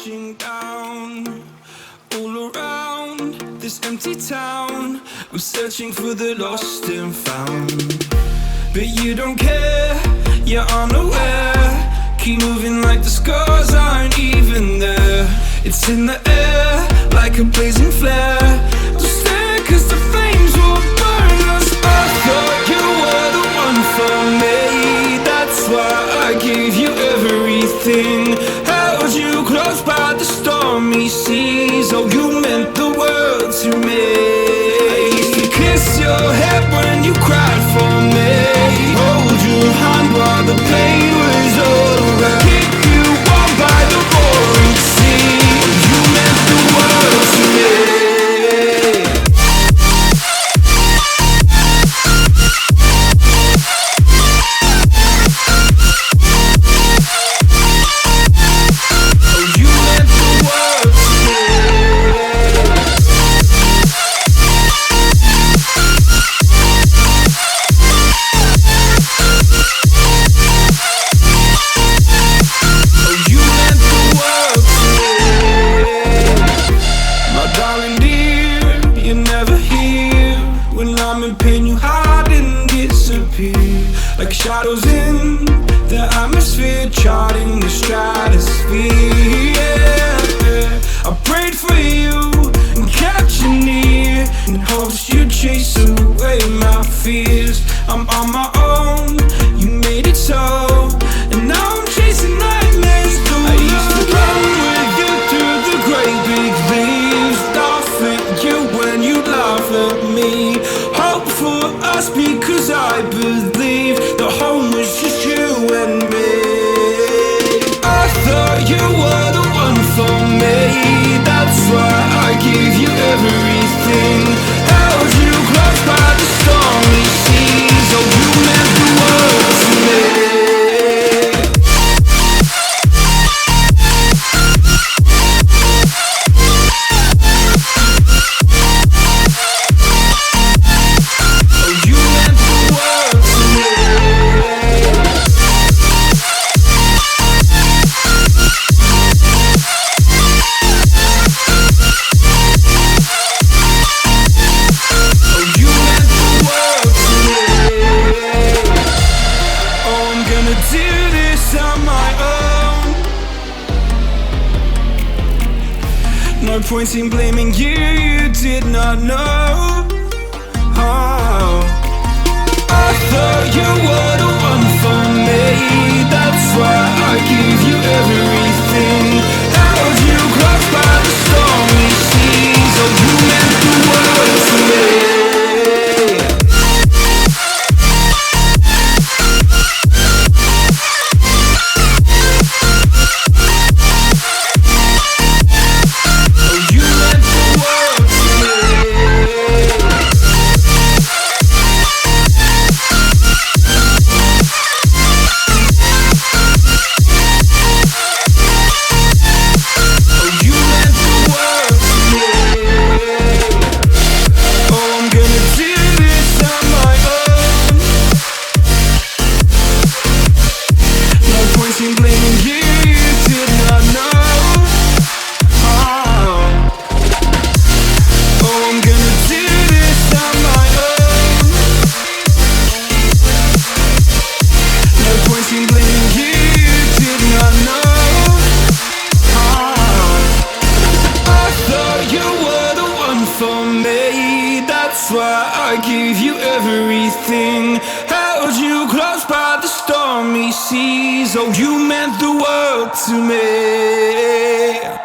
crashing down all around this empty town. I'm searching for the lost and found, but you don't care, you're unaware. Keep moving like the scars aren't even there. It's in the air like a blazing flare. Don't stare cause the flames will burn us. I thought you were the one for me, that's why I gave you everything. Held you close by the stormy seas. Oh, you meant the world to me. I used to kiss your head when you cried for me, hold your hand while the pain was over, keep you warm by the roaring sea. Oh, you meant the world to me. Like shadows in the atmosphere, charting the stratosphere. Yeah. I prayed for you and kept you near in hopes you'd chase away my fears. I'm on my own, you made it so, and now I'm chasing nightmares through. I used to run with you through the great big leaves, laugh at you when you laugh at me, hope for us because I believe the home was just you and me. I thought you were the one for me, that's why I gave you everything. Held you close by the stormy seas. Oh, you meant the world to me. No point in blaming you, you did not know. Oh. I thought you were the one for me, that's why I gave you everything. Held you close by the stormy seas. Oh, you meant the world to me. That's why I gave you everything. Held you close by the stormy seas. Oh, you meant the world to me.